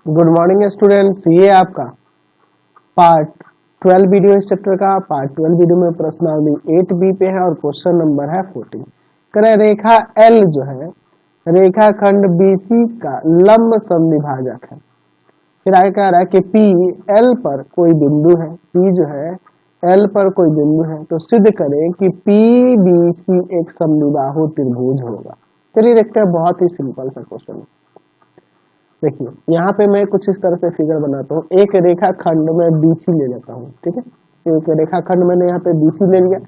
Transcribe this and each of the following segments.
Good morning students, ये आपका part 12 video इस चैप्टर का। पार्ट 12 वीडियो में प्रश्नावली 8B पे है और क्वेश्चन नंबर है 14। कह रेखा L जो है रेखाखंड BC का लंब समद्विभाजक है। फिर आगे कह रहा है कि P L पर कोई बिंदु है, P जो है L पर कोई बिंदु है, तो सिद्ध करें कि PBC एक समद्विबाहु त्रिभुज होगा। चलिए देखते हैं, बहुत ही सिंपल सा क्वेश्चन है। देखिए यहाँ पे मैं कुछ इस तरह से फिगर बनाता हूँ। एक रेखा खंड में BC ले लेता हूँ, ठीक है। एक रेखा खंड मैंने यहाँ पे BC ले लिया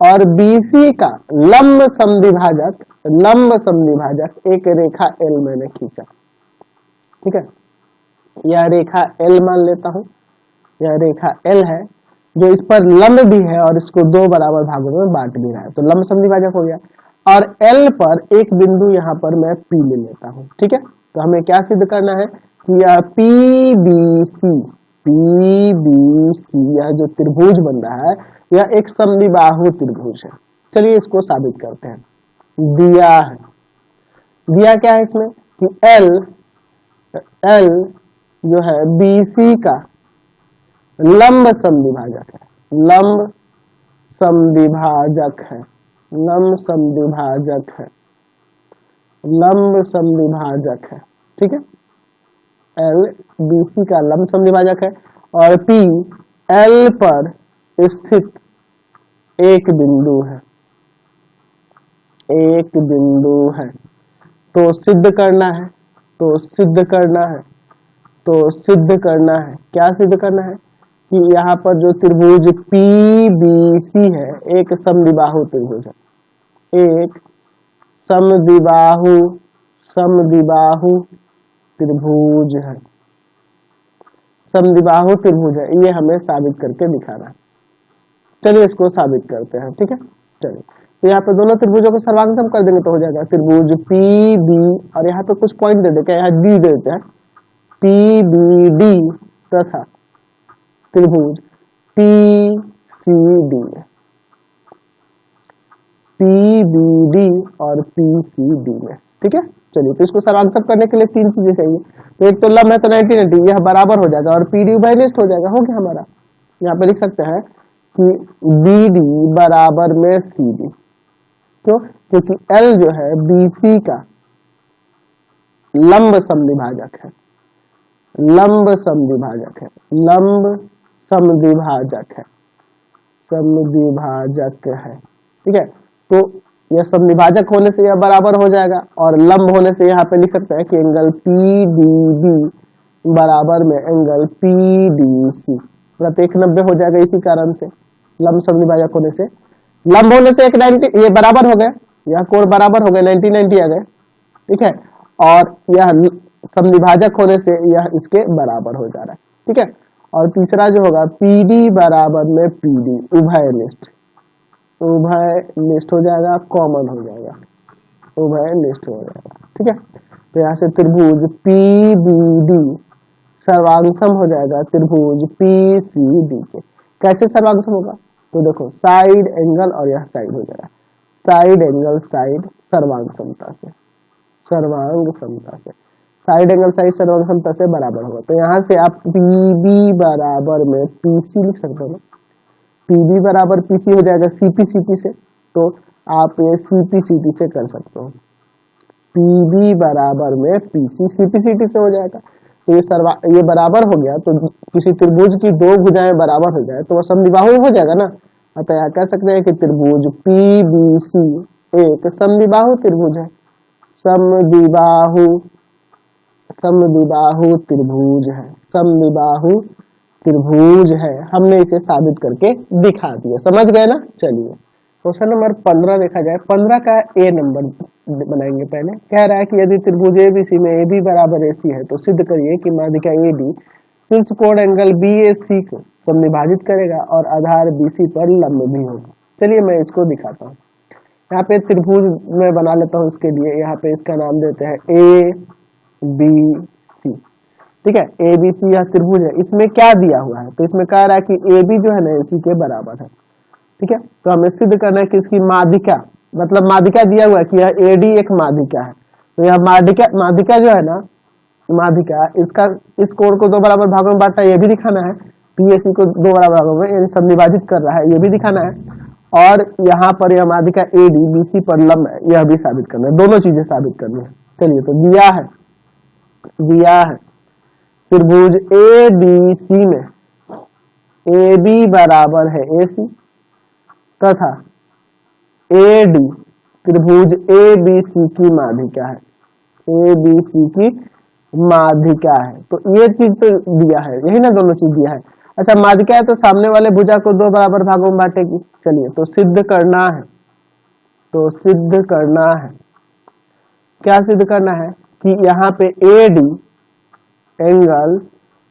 और BC का लंब समद्विभाजक एक रेखा L मैंने खींचा, ठीक है। यह रेखा L मान लेता हूँ, यह रेखा L है जो इस पर लंब भी है और इसको दो बराबर भागों में बांट भी रहा है, तो लंब समद्विभाजक हो गया। और L पर एक बिंदु यहाँ पर मैं P ले लेता हूँ, ठीक है। तो हमें क्या सिद्ध करना है कि यह PBC यह जो त्रिभुज बन रहा है यह एक समद्विबाहु त्रिभुज है। चलिए इसको साबित करते हैं। दिया क्या है इसमें कि L जो है BC का लंब समद्विभाजक है, लंब समद्विभाजक है, ठीक है। L BC का लंब समद्विभाजक है और P L पर स्थित एक बिंदु है, तो सिद्ध करना है, क्या सिद्ध करना है कि यहाँ पर जो त्रिभुज PBC है एक समद्विबाहु त्रिभुज है, एक समद्विबाहु त्रिभुज है। ये हमें साबित करके दिखाना है। चलिए इसको साबित करते हैं, ठीक है। चलिए तो यहाँ पे दोनों त्रिभुजों को सर्वांग कर देंगे तो हो जाएगा त्रिभुज PB और यहाँ पे कुछ पॉइंट दे देते हैं, यहाँ D दे देते हैं, PBD तथा त्रिभुज PBD और PCD में, ठीक है। चलिए तो इसको सर्वांग करने के लिए तीन चीजें चाहिए। तो एक तो लंब है तो 90 यह बराबर हो जाएगा और PD उभयनिष्ठ हो जाएगा, हो गया हमारा। यहाँ पे लिख सकते हैं कि BD बराबर में CD, क्योंकि L जो है BC का लंब समद्विभाजक है, ठीक है। तो यह समद्विभाजक होने से यह बराबर हो जाएगा और लंब होने से यहाँ पे लिख सकते हैं कि एंगल PDB बराबर में एंगल PDC प्रत्येक 90 हो जाएगा। इसी कारण से लंब समद्विभाजक होने से, लंब होने से एक 90 ये बराबर हो गए, यह कोण बराबर हो गए, 90 आ गए, ठीक है। और यह समद्विभाजक होने से यह इसके बराबर हो जा रहा है, ठीक है। और तीसरा जो होगा PD बराबर में PD उभयनिष्ठ हो जाएगा, कॉमन हो जाएगा, उभयनिष्ठ हो जाएगा, ठीक है। तो यहाँ से त्रिभुज PBD सर्वांगसम हो जाएगा त्रिभुज PCD के। कैसे सर्वांगसम होगा तो देखो साइड एंगल और यह साइड हो जाएगा, साइड एंगल साइड सर्वांग समता से बराबर होगा। तो यहाँ से आप PB बराबर में PC लिख सकते हो ना, PB बराबर PC हो जाएगा CPCT से, तो आप ये CPCT से कर सकते हो। PB बराबर में PC CPCT से हो जाएगा। तो ये बराबर हो गया, तो किसी त्रिभुज की दो भुजाएं बराबर हो जाए तो वह समद्विबाहु हो जाएगा ना। अतः यहाँ कह सकते हैं कि त्रिभुज PBC एक समद्विबाहु त्रिभुज है, समद्विबाहु त्रिभुज है। हमने इसे साबित करके दिखा दिया, समझ गए ना। चलिए क्वेश्चन नंबर 15 देखा जाए। 15 का A नंबर बनाएंगे। पहले कह रहा है कि यदि त्रिभुज ABC में AB बराबर AC है तो सिद्ध करिए कि माध्यिका AD शीर्ष कोण एंगल BAC को समद्विभाजित करेगा और आधार BC पर लंब भी होगा। चलिए मैं इसको दिखाता हूँ। यहाँ पे त्रिभुज में बना लेता हूँ, इसके लिए यहाँ पे इसका नाम देते हैं ABC, ठीक है। ABC यह त्रिभुज है, इसमें क्या दिया हुआ है तो इसमें कह रहा है कि AB जो है ना AC के बराबर है, ठीक है। तो हमें सिद्ध करना है कि इसकी माध्यिका, मतलब माध्यिका दिया हुआ है कि यह AD एक माध्यिका है, तो यह माध्यिका जो है ना माध्यिका, इसका इस कोण को 2 बराबर भागों में बांटना है, ये भी दिखाना है। पीएसी को 2 बराबर भागों में यानी सब विभाजित कर रहा है, ये भी दिखाना है। और यहाँ पर यह माध्यिका एडी बीसी पर लंब है, यह भी साबित करना है। दोनों चीजें साबित करनी है। चलिए, तो दिया है त्रिभुज ए बी सी में ए बी बराबर है ए सी तथा ए डी त्रिभुज ए बी सी की माध्यिका है, ए बी सी की माध्यिका है। तो ये चीज तो दिया है, यही ना दोनों चीज दिया है। अच्छा, माध्यिका है तो सामने वाले भुजा को 2 बराबर भागों में बांटेगी। चलिए, तो सिद्ध करना है, क्या सिद्ध करना है कि यहाँ पे एडी एंगल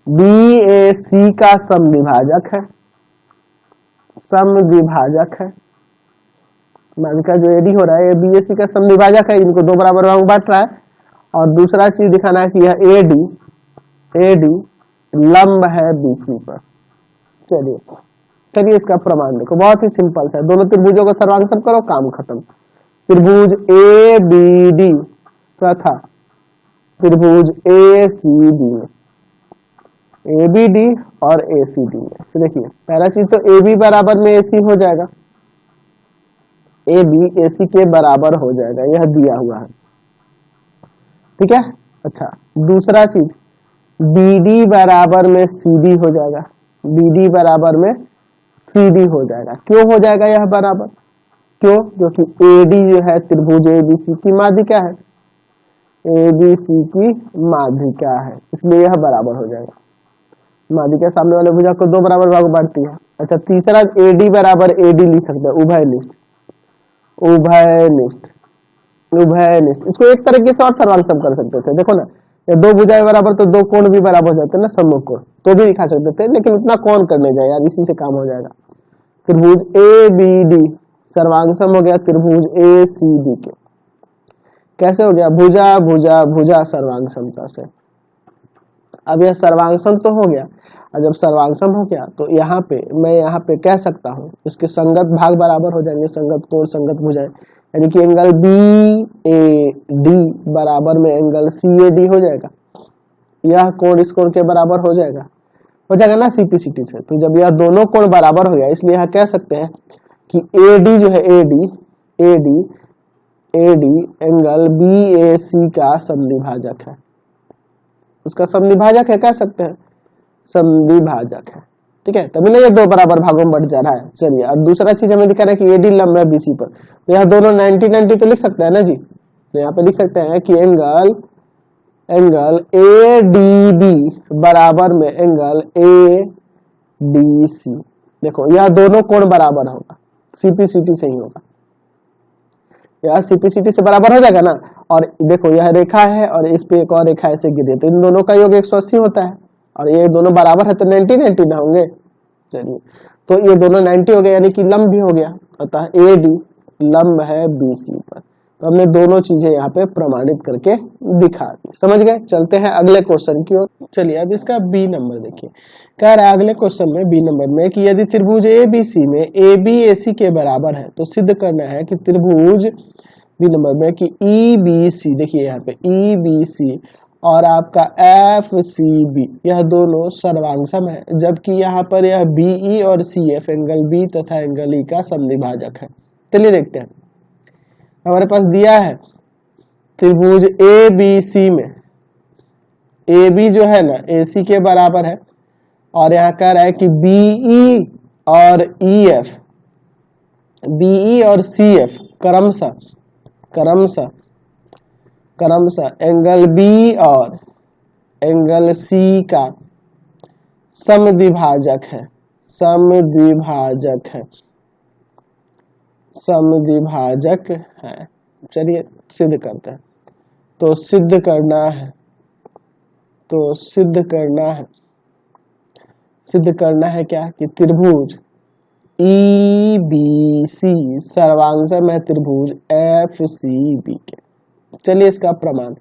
बीएसी का समद्विभाजक है, माध्यिका जो एडी हो रहा है ये बीएसी का समद्विभाजक है, इनको 2 बराबर भागों में बांट रहा है। और दूसरा चीज दिखाना है कि यह एडी लंब है बीसी पर। चलिए इसका प्रमाण देखो, बहुत ही सिंपल है। दोनों त्रिभुजों का सर्वांग करो, काम खत्म। त्रिभुज ए बी डी तथा त्रिभुज ए सी डी में, ए बी डी और ए सी डी में, तो देखिए पहला चीज तो ए बी बराबर में ए सी हो जाएगा, ए बी ए सी के बराबर हो जाएगा, यह दिया हुआ है, ठीक है। अच्छा, दूसरा चीज बी डी बराबर में सी डी हो जाएगा, BD बराबर में CD हो जाएगा। क्यों हो जाएगा यह बराबर? क्यों? क्योंकि AD जो है त्रिभुज ABC की माध्यिका है, ABC की माध्यिका है, इसलिए यह बराबर हो जाएगा। माध्यिका सामने वाले भुजा को 2 बराबर भाग बांटती है। अच्छा, तीसरा AD बराबर AD लिख सकते हैं, उभयनिष्ठ। इसको एक तरीके से और सर्वांग कर सकते थे, देखो ना, ये 2 भुजाएं बराबर तो 2 कोण भी बराबर हो जाते हैं ना, सम्मुख कोण, तो भी दिखा सकते थे, लेकिन उतना कौन करने जाए यार, इसी से काम हो जाएगा। त्रिभुज ABD सर्वांग हो गया त्रिभुज ACD के। कैसे हो गया? भुजा सर्वांग समता से। अब यह सर्वांग तो हो गया, और जब सर्वांग हो गया तो मैं यहाँ पे कह सकता हूँ इसके संगत भाग बराबर हो जाएंगे, संगत कोण संगत भुजाएं, यानी कि एंगल BAD बराबर में एंगल CAD हो जाएगा। यह कोण इस कोण के बराबर हो जाएगा ना CPCT से। तो जब यह दोनों कोण बराबर हो गया, इसलिए यह कह सकते हैं कि AD जो है AD एंगल BAC का समद्विभाजक है, उसका समद्विभाजक है, कह सकते हैं समद्विभाजक है, ठीक है। तभी ना ये 2 बराबर भागों में बढ़ जा रहा है। चलिए, और दूसरा चीज हमें दिखा रहा है कि AD लंब है BC पर, तो यह दोनों 90-90 तो लिख सकते हैं ना जी। तो यहाँ पे लिख सकते हैं कि एंगल ADB बराबर में एंगल ADC। देखो, यह दोनों कोण बराबर होगा, CPCT से ही होगा, यह CPCT से बराबर हो जाएगा ना। और देखो, यह रेखा है और इस पे एक और रेखा ऐसे गिरी है, तो इन दोनों का योग 180 होता है, और ये दोनों बराबर है तो 90-90 ना होंगे। चलिए, तो ये दोनों 90 हो गए, यानी कि लंब भी हो गया, अतः AD लंब है BC पर। तो हमने दोनों चीजें यहाँ पे प्रमाणित करके दिखा दी, समझ गए। चलते हैं अगले क्वेश्चन की ओर। चलिए, अब इसका B नंबर देखिए। कह रहा है अगले क्वेश्चन में B नंबर में कि यदि त्रिभुज ABC में AB AC के बराबर है तो सिद्ध करना है कि त्रिभुज B नंबर में कि EBC, देखिए यहाँ पे EBC और आपका FCB यह दोनों सर्वांग है, जबकि यहाँ पर यह BE और CF एंगल B तथा एंगल E का समद्विभाजक है। चलिए देखते हैं, हमारे पास दिया है त्रिभुज ABC में AB जो है ना AC के बराबर है, और यहाँ कह रहा है कि BE और CF क्रमशः एंगल B और एंगल C का समद्विभाजक है। चलिए सिद्ध करते हैं। तो सिद्ध करना है क्या कि त्रिभुज EBC सर्वांग है त्रिभुज FCB के। चलिए इसका प्रमाण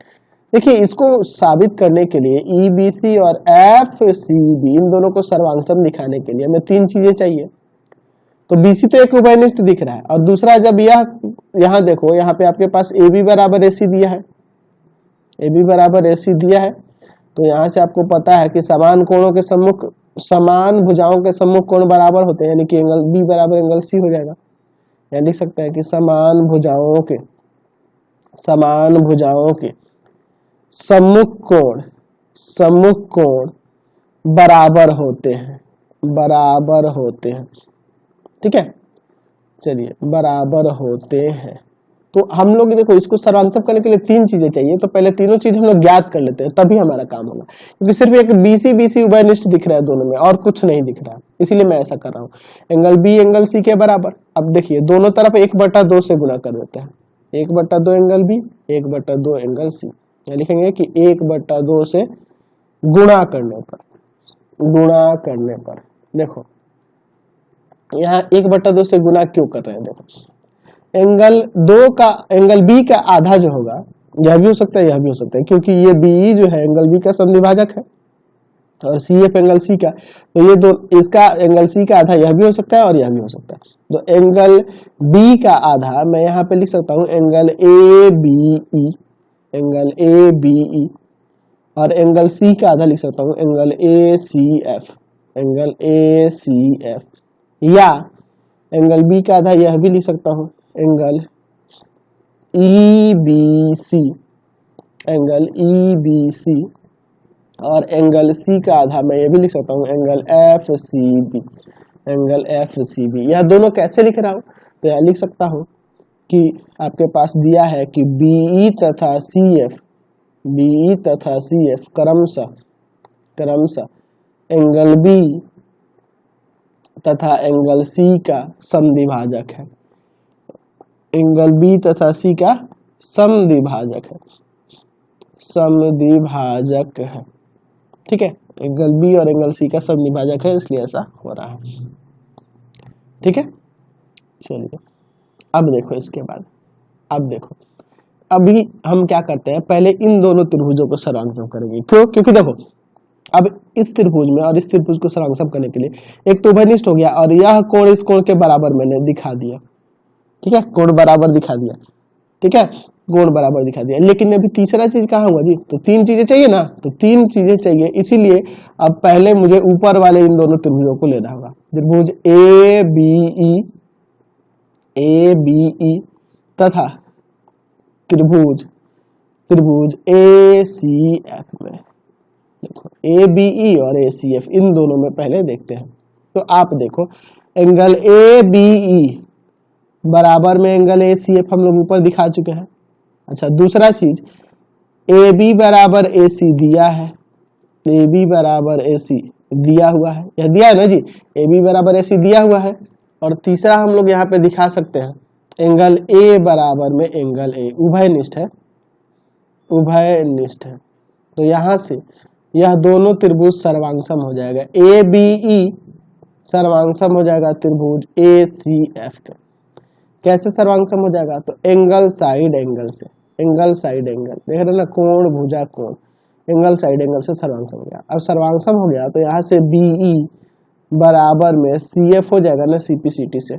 देखिए, इसको साबित करने के लिए EBC और FCB इन दोनों को सर्वांग दिखाने के लिए हमें 3 चीजें चाहिए। तो BC तो एक उभयनिष्ठ दिख रहा है, और दूसरा जब यहाँ देखो, यहाँ पे आपके पास AB बराबर AC दिया है, AB बराबर AC दिया है, तो यहाँ से आपको पता है कि समान कोणों के सम्मुख, समान भुजाओं के सम्मुख कोण बराबर होते हैं, यानी कि एंगल बी बराबर एंगल सी हो जाएगा। या लिख सकते हैं कि समान भुजाओं के सम्मुख कोण बराबर होते हैं, ठीक है। चलिए, बराबर होते हैं। तो हम लोग देखो, इसको सर्वांशम करने के लिए तीन चीजें चाहिए, तो पहले तीनों चीज हम लोग ज्ञात कर लेते हैं, तभी हमारा काम होगा। क्योंकि सिर्फ एक BC उभयनिष्ठ दिख रहा है दोनों में, और कुछ नहीं दिख रहा है, इसीलिए मैं ऐसा कर रहा हूँ। एंगल बी एंगल सी के बराबर। अब देखिए, दोनों तरफ 1/2 से गुणा कर देते हैं। 1/2 एंगल बी, 1/2 एंगल सी। लिखेंगे कि 1/2 से गुणा करने पर देखो, यहाँ 1/2 से गुणा क्यों कर रहे हैं, देखो एंगल बी का आधा जो होगा, यह भी हो सकता है, यह भी हो सकता है, क्योंकि ये बी जो है एंगल बी का समद्विभाजक है, और सी एफ एंगल सी का, तो ये दो, इसका एंगल सी का आधा यह भी हो सकता है और यह भी हो सकता है। तो एंगल बी का आधा मैं यहाँ पे लिख सकता हूँ एंगल ए बी ई, और एंगल सी का आधा लिख सकता हूँ एंगल ए सी एफ, या एंगल बी का आधा यह भी लिख सकता हूँ एंगल ई बी सी, और एंगल सी का आधा मैं ये भी लिख सकता हूँ एंगल एफ सी बी। यह दोनों कैसे लिख रहा हूँ, तो यह लिख सकता हूँ कि आपके पास दिया है कि बीई तथा सी एफ क्रमशः एंगल बी तथा एंगल सी का समद्विभाजक है, एंगल बी तथा सी का समद्विभाजक है, ठीक है। एंगल बी और एंगल सी का समद्विभाजक है, इसलिए ऐसा हो रहा है, ठीक है। चलिए, अब देखो इसके बाद, अब देखो, अभी हम क्या करते हैं, पहले इन दोनों त्रिभुजों को सर्वांशम करेंगे। क्यों? क्योंकि देखो, अब इस त्रिभुज में और इस त्रिभुज को सर्वांशम करने के लिए एक तो उभयनिष्ठ हो गया, और यह कोण इस कोण के बराबर मैंने दिखा दिया, ठीक है, कोण बराबर दिखा दिया, ठीक है, कोण बराबर दिखा दिया। लेकिन अभी तीसरा चीज कहाँ हुआ जी, तो तीन चीजें चाहिए ना, तो तीन चीजें चाहिए, इसीलिए अब पहले मुझे ऊपर वाले इन दोनों त्रिभुजों को लेना होगा। त्रिभुज ए बी ई तथा त्रिभुज ए सी एफ में, देखो ए बी ई और ए सी एफ, इन दोनों में पहले देखते हैं। तो आप देखो, एंगल ए बी ई बराबर में एंगल ए सी एफ हम लोग ऊपर दिखा चुके हैं। अच्छा, दूसरा चीज, ए बी बराबर ए सी दिया है, ए बी बराबर ए सी दिया हुआ है, यह दिया है ना जी, ए बी बराबर ए सी दिया हुआ है। और तीसरा हम लोग यहाँ पे दिखा सकते हैं, एंगल ए बराबर में एंगल ए उभयनिष्ठ है, तो यहाँ से यह दोनों त्रिभुज सर्वांशम हो जाएगा, ए बी ई सर्वांशम हो जाएगा त्रिभुज ए सी एफ के। कैसे सर्वांशम हो जाएगा, तो एंगल साइड एंगल से, देख रहे ना, कोण भुजा कोण, एंगल साइड एंगल से सर्वांशम हो गया। अब सर्वांशम हो गया तो यहाँ से बी ई बराबर में सी एफ हो जाएगा ना सीपी सीटी से।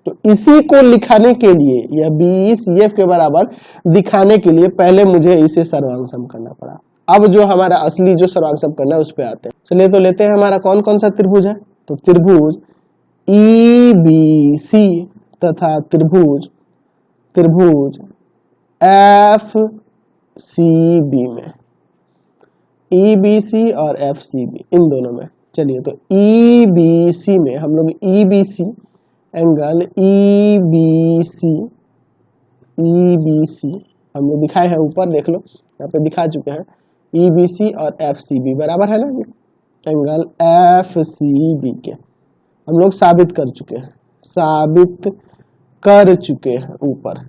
तो इसी को लिखाने के लिए, यह बी सी एफ के बराबर दिखाने के लिए पहले मुझे इसे सर्वांशम करना पड़ा। अब जो हमारा असली जो सर्वांशम करना है उस पे आते हैं। चलिए, तो लेते हैं हमारा कौन कौन सा त्रिभुज है, तो त्रिभुज ई बी सी तथा त्रिभुज एफ सी बी में, ई बी सी और एफ सी बी, इन दोनों में। चलिए, तो ई बी सी में हम लोग E B C angle E B C हम लोग दिखाए हैं ऊपर, देख लो यहाँ पे दिखा चुके हैं, ई बी सी और एफ सी बी बराबर है ना, एंगल एफ सी बी के हम लोग साबित कर चुके हैं, ऊपर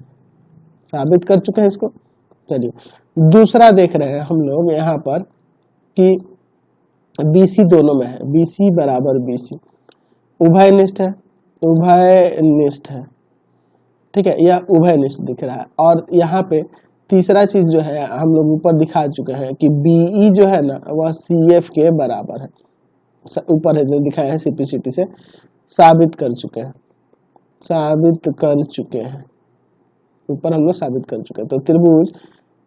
साबित कर चुके हैं इसको। चलिए, दूसरा देख रहे हैं हम लोग यहाँ पर कि BC दोनों में है, BC बराबर BC उभयनिष्ठ है, ठीक है, यह उभयनिष्ठ दिख रहा है। और यहाँ पे तीसरा चीज जो है हम लोग ऊपर दिखा चुके हैं कि BE जो है ना वह CF के बराबर है, ऊपर है जो दिखाया है CPCT से साबित कर चुके हैं, ऊपर हम लोग साबित कर चुके हैं। तो त्रिभुज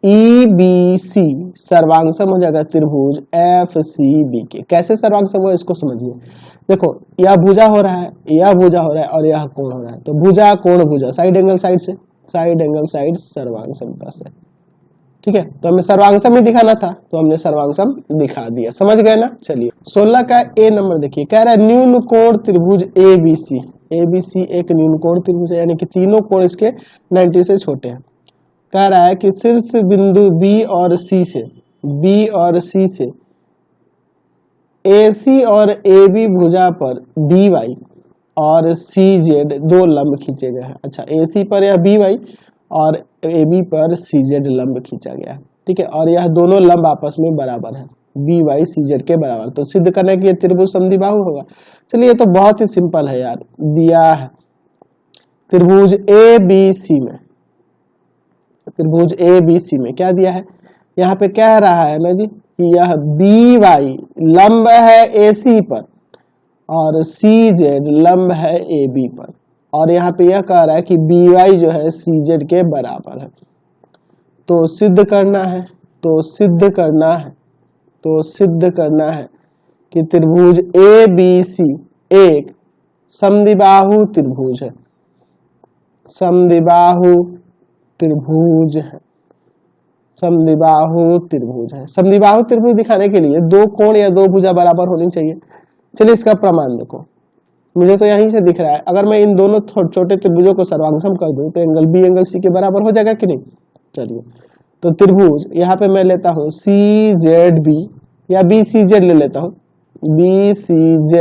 ई बी सी सर्वांग सम हो जाएगा त्रिभुज एफ सी बी के। कैसे सर्वांग सम हो इसको समझिए। देखो यह भुजा हो रहा है, यह भुजा हो रहा है और यह कोण हो रहा है, तो भुजा कोण भुजा साइड एंगल साइड से, साइड एंगल साइड सर्वांग समता से। ठीक है, तो हमें सर्वांगसम ही दिखाना था तो हमने सर्वांगसम दिखा दिया, समझ गए ना। चलिए 16 का ए नंबर देखिए, कह रहा है न्यून कोण त्रिभुज A B C. A B C एक न्यून कोण त्रिभुज है, यानी कि तीनों कोण इसके 90 से छोटे हैं। कह रहा है कि शीर्ष बिंदु बी और सी से, बी और सी से AC और AB भुजा पर BY और CZ दो लंब खींचे गए हैं। अच्छा, AC पर यह BY और AB पर CZ लंब खींचा गया है। ठीक है, और यह दोनों लंब आपस में बराबर है, BY CZ के बराबर। तो सिद्ध करने के लिए त्रिभुज समद्विबाहु होगा। चलिए ये तो बहुत ही सिंपल है यार, दिया है त्रिभुज ABC में, त्रिभुज ABC में क्या दिया है, यहाँ पे कह रहा है ना जी कि यह BY लंब है AC पर और CZ लंब है AB पर, और यहाँ पे यह कह रहा है कि BY जो है CZ के बराबर है। तो सिद्ध करना है, तो सिद्ध करना है, तो सिद्ध करना है कि त्रिभुज ABC एक समद्विबाहु त्रिभुज है, समद्विबाहु त्रिभुज है, समद्विबाहु त्रिभुज है। समद्विबाहु त्रिभुज दिखाने के लिए दो कोण या दो भुजा बराबर होनी चाहिए। चलिए इसका प्रमाण देखो, मुझे तो यहीं से दिख रहा है, अगर मैं इन दोनों छोटे त्रिभुजों को सर्वांगसम कर दूं तो एंगल बी एंगल सी के बराबर हो जाएगा कि नहीं। चलिए तो त्रिभुज यहाँ पे मैं लेता हूँ CZB या BCZ ले लेता हूँ, BCZ,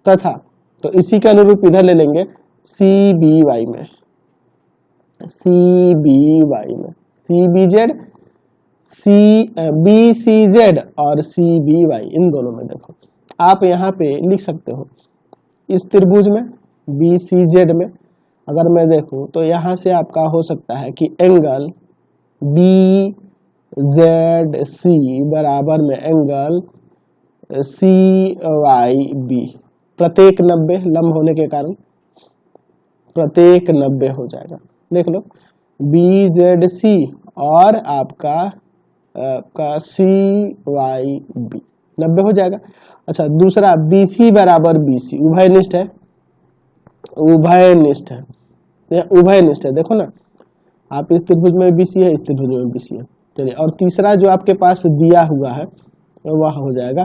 तथा तो इसी के अनुरूप इधर ले लेंगे CBY में, CBY में CBZ, BCZ और CBY, इन दोनों में देखो आप यहाँ पे लिख सकते हो इस त्रिभुज में BCZ में अगर मैं देखूं तो यहाँ से आपका हो सकता है कि एंगल BZC बराबर में एंगल CYB, प्रत्येक 90 लंब होने के कारण प्रत्येक 90 हो जाएगा। देख लो BZC और आपका CYB 90 हो जाएगा। अच्छा, दूसरा BC बराबर BC, उभयनिष्ठ है, उभयनिष्ठ है, उभयनिष्ठ है। देखो ना आप इस त्रिभुज में BC है, इस त्रिभुज में BC है। चलिए, और तीसरा जो आपके पास दिया हुआ है वह हो जाएगा,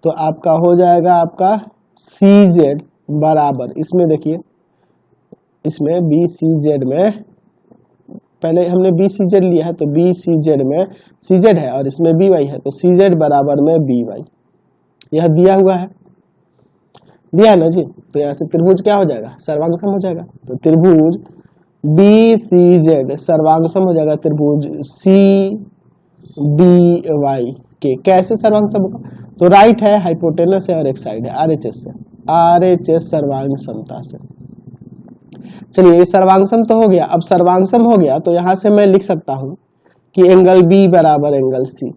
तो आपका हो जाएगा आपका CZ बराबर, इसमें देखिए इसमें BCZ में पहले हमने BCZ लिया है तो BCZ में CZ है और इसमें BY है, तो CZ बराबर में BY, यह दिया हुआ है, दिया ना जी। तो यहाँ से त्रिभुज क्या हो जाएगा, सर्वांगसम हो जाएगा। तो त्रिभुज BCZ सर्वांगसम हो जाएगा त्रिभुज CBY के। कैसे सर्वांगसम होगा, तो राइट है, हाइपोटेनस है और एक साइड है RHS से, RHS सर्वांग समता से। चलिए ये सर्वांगसम तो हो गया। अब सर्वांगसम हो गया तो यहाँ से मैं लिख सकता हूँ कि एंगल B बराबर एंगल C,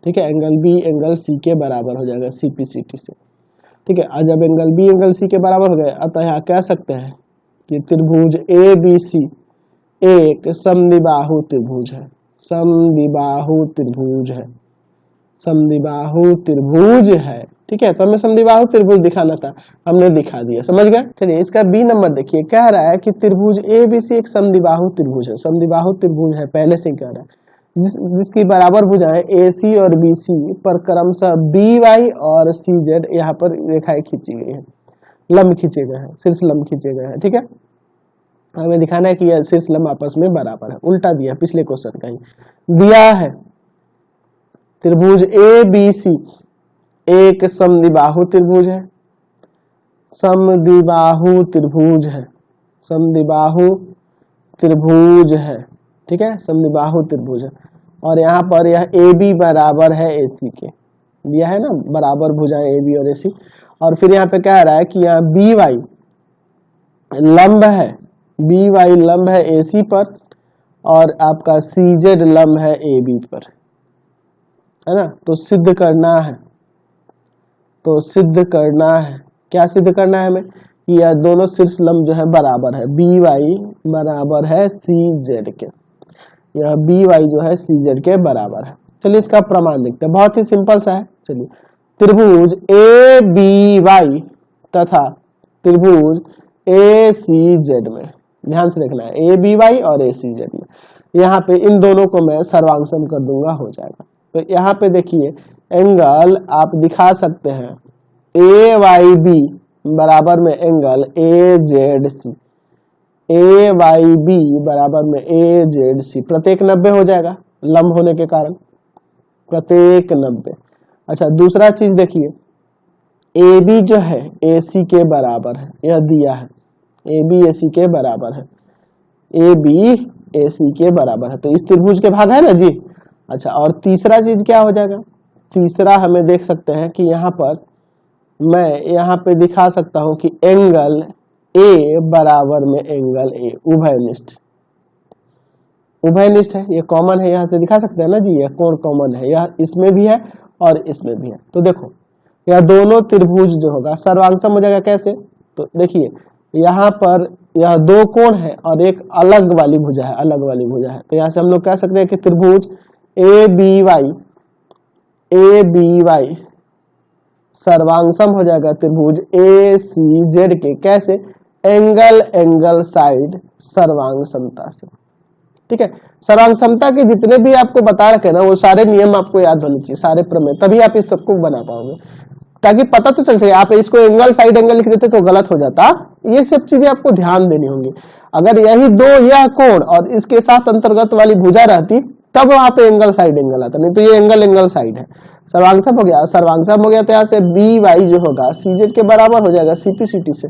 ठीक है, एंगल B एंगल C के बराबर हो जाएगा CPCT से। ठीक है, आज जब एंगल B एंगल C के बराबर हो गए, अतः यहाँ कह सकते हैं कि त्रिभुज ABC एक समद्विबाहु त्रिभुज है, समद्विबाहु त्रिभुज है, समद्विबाहु त्रिभुज है। ठीक है, तो हमें समद्विबाहु त्रिभुज दिखाना था, हमने दिखा दिया, समझ गए। चलिए इसका B नंबर देखिए, कह रहा है कि त्रिभुज ABC एक समद्विबाहु त्रिभुज है, समद्विबाहु त्रिभुज है पहले से कह रहा है, जिसकी बराबर भुजाएं AC और BC पर क्रमशः BY और CZ यहाँ पर रेखाएं खींची गई है, लंब खींचे गए हैं, शीर्ष लंब खींचे गए हैं। ठीक है, हमें दिखाना है कि यह शीर्ष लंब आपस में बराबर है, उल्टा दिया पिछले क्वेश्चन का ही दिया है। त्रिभुज ABC एक समद्विबाहु त्रिभुज है, समद्विबाहु त्रिभुज है, समद्विबाहु त्रिभुज है। ठीक है, समद्विबाहु त्रिभुज है, और यहाँ पर यह AB बराबर है AC के, दिया है ना, बराबर भुजाएं AB और AC। और फिर यहाँ पे कह रहा है कि यहाँ BY लंब है, BY लंब है AC पर और आपका CZ लंब है AB पर, है ना। तो सिद्ध करना है, तो सिद्ध करना है, क्या सिद्ध करना है हमें कि यह दोनों शीर्ष लंब जो है बराबर है, BY बराबर है CZ के। यह बी वाई जो है सी जेड के बराबर है। चलिए इसका प्रमाण देखते हैं, बहुत ही सिंपल सा है। चलिए त्रिभुज ए बी वाई तथा त्रिभुज ए सी जेड में, ध्यान से देखना है, ए बी वाई और ए सी जेड में, यहाँ पे इन दोनों को मैं सर्वांगसम कर दूंगा, हो जाएगा। तो यहाँ पे देखिए एंगल आप दिखा सकते हैं ए वाई बी बराबर में angle A Z C, A Y B बराबर में ए जेड सी, प्रत्येक 90 हो जाएगा लंब होने के कारण, प्रत्येक 90। अच्छा दूसरा चीज देखिए, ए बी जो है ए सी के बराबर है, यह दिया है ए बी ए सी के बराबर है, ए बी ए सी के बराबर है, तो इस त्रिभुज के भाग है ना जी। अच्छा और तीसरा चीज क्या हो जाएगा, तीसरा हमें देख सकते हैं कि यहाँ पर मैं यहाँ पे दिखा सकता हूं कि एंगल ए बराबर में एंगल ए उभयनिष्ठ, उभयनिष्ठ है, ये कॉमन है, यहाँ से दिखा सकते हैं ना जी, यह कोण कॉमन है, यह इसमें भी है और इसमें भी है। तो देखो यह दोनों त्रिभुज जो होगा सर्वांगसम हो जाएगा। कैसे, तो देखिए यहाँ पर यह दो कोण है और एक अलग वाली भुजा है, अलग वाली भुजा है, तो यहाँ से हम लोग कह सकते हैं कि त्रिभुज ए बी वाई सर्वांगसम हो जाएगा त्रिभुज ए सी जेड के। कैसे, एंगल साइड सर्वांग समता से। ठीक है, सर्वांग समता के जितने भी आपको बता रखे ना वो सारे नियम आपको याद होने चाहिए, सारे प्रमेय, तभी आप इस सबको बना पाओगे, ताकि पता तो चल सके। आप इसको एंगल साइड एंगल लिख देते तो गलत हो जाता, ये सब चीजें आपको ध्यान देनी होंगी। अगर यही दो यह कोण और इसके साथ अंतर्गत वाली भुजा रहती तब वहां पे एंगल साइड एंगल आता, नहीं तो ये एंगल साइड है। सर्वांगसम हो गया, सर्वांगसम हो गया तो यहाँ से बी वाई जो होगा सी जेड के बराबर हो जाएगा सीपीसीटी से,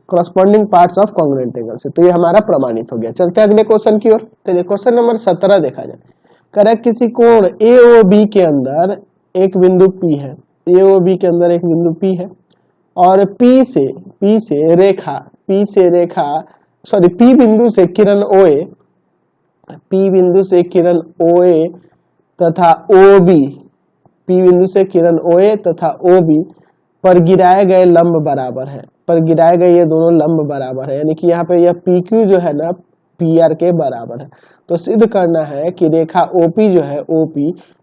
corresponding parts of congruent angle से। तो ये हमारा प्रमाणित हो गया। चलते हैं अगले क्वेश्चन की ओर। चलिए क्वेश्चन नंबर 17 देखा जाए। करेक्ट, किसी कोण एओबी के अंदर एक बिंदु P है, एओबी के अंदर एक बिंदु P है और P बिंदु से किरण OA, P बिंदु से किरण OA तथा OB, P बिंदु से किरण OA तथा OB पर गिराए गए लंब बराबर है, पर गिराए गए ये दोनों लंब बराबर है, यानी कि यहाँ पे यह PQ जो है ना PR के बराबर है। तो सिद्ध करना है कि रेखा OP जो है OP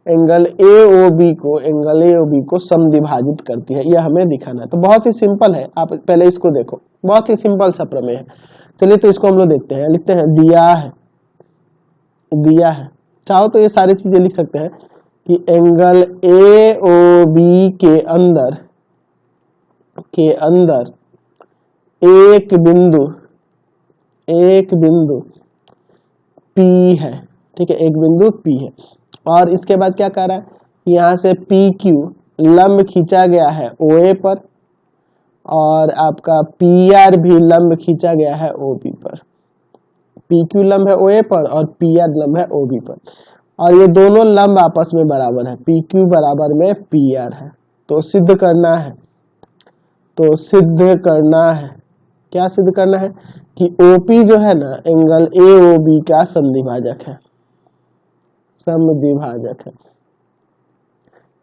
एंगल AOB को समद्विभाजित करती है, यह हमें दिखाना है। तो बहुत ही सिंपल है, आप पहले इसको देखो, बहुत ही सिंपल सा प्रमेय है। चलिए तो इसको हम लोग देखते हैं, लिखते हैं दिया है, चाहो तो ये सारी चीजें लिख सकते हैं कि एंगल AOB के अंदर एक बिंदु P है। ठीक है, एक बिंदु P है और इसके बाद क्या कर रहा है, यहाँ से PQ लंब खींचा गया है OA पर और आपका PR भी लंब खींचा गया है OB पर। PQ लंब है OA पर और PR लंब है OB पर और ये दोनों लंब आपस में बराबर है, PQ बराबर में PR है। तो सिद्ध करना है, क्या सिद्ध करना है कि OP जो है ना एंगल AOB का समद्विभाजक है,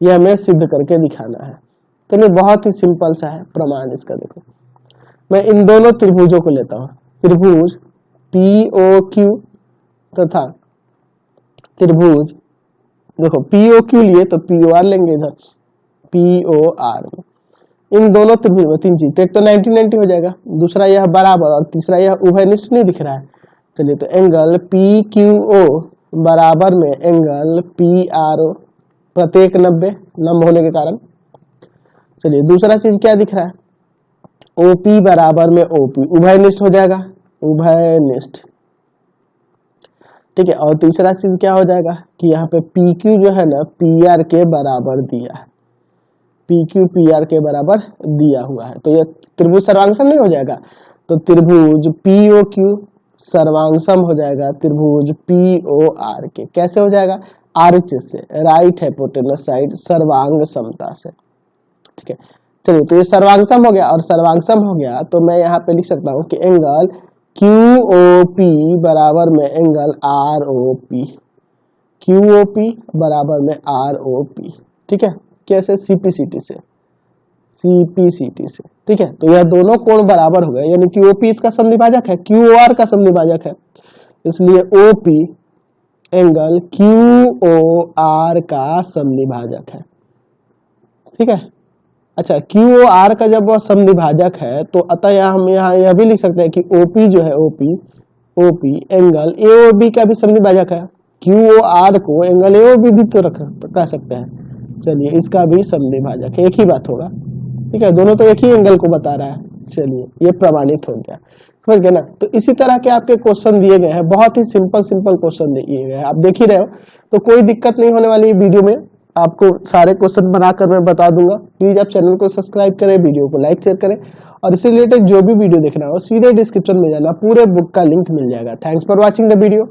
यह हमें सिद्ध करके दिखाना है। चलिए बहुत ही सिंपल सा है प्रमाण इसका। देखो मैं इन दोनों त्रिभुजों को लेता हूं, त्रिभुज POQ तथा त्रिभुज, देखो POQ लिए तो POR लेंगे इधर, POR में इन दोनों त्रिभुज में तीन चीज, तो एक तो 90-90 हो जाएगा, दूसरा यह बराबर और तीसरा यह उभयनिष्ठ नहीं दिख रहा है। चलिए तो एंगल PQO बराबर में एंगल PRO, प्रत्येक 90 लंब होने के कारण। चलिए दूसरा चीज क्या दिख रहा है, OP बराबर में OP, उभयनिष्ठ हो जाएगा, उभयनिष्ठ। ठीक है, और तीसरा चीज क्या हो जाएगा कि यहाँ पे PQ जो है ना PR के बराबर दिया है, PQ PR के बराबर दिया हुआ है, तो यह त्रिभुज सर्वांगसम नहीं हो जाएगा। तो त्रिभुज POQ सर्वांगसम हो जाएगा त्रिभुज POR के। कैसे हो जाएगा, RHS से, राइट हाइपोटेनस साइड सर्वांग समता से। ठीक है, चलिए तो ये सर्वांगसम हो गया और सर्वांगसम हो गया तो मैं यहाँ पे लिख सकता हूँ कि एंगल QOP बराबर में एंगल ROP, QOP बराबर में ROP। ठीक है, कैसे, CPCT से। ठीक है, तो यह दोनों कोण बराबर हो गए, यानी कि OP इसका समद्विभाजक है, QOR का समद्विभाजक है, इसलिए OP एंगल QOR का समद्विभाजक है। ठीक है, अच्छा QOR का जब वह समद्विभाजक है तो अतः हम यहाँ यह भी लिख सकते हैं कि OP जो है OP एंगल AOB का भी समद्विभाजक है। QOR को एंगल AOB भी तो कह सकते हैं। चलिए इसका भी समद्विभाजक, एक ही बात होगा। ठीक है, दोनों तो एक ही एंगल को बता रहा है। चलिए ये प्रमाणित हो गया, समझ गए ना। तो इसी तरह के आपके क्वेश्चन दिए गए हैं, बहुत ही सिंपल क्वेश्चन दिए गए हैं, आप देख ही रहे हो, तो कोई दिक्कत नहीं होने वाली वीडियो में। आपको सारे क्वेश्चन बनाकर मैं बता दूंगा। प्लीज आप चैनल को सब्सक्राइब करें, वीडियो को लाइक शेयर करें, और इससे रिलेटेड जो भी वीडियो देखना हो सीधे डिस्क्रिप्शन में जाना, पूरे बुक का लिंक मिल जाएगा। Thanks for watching the video.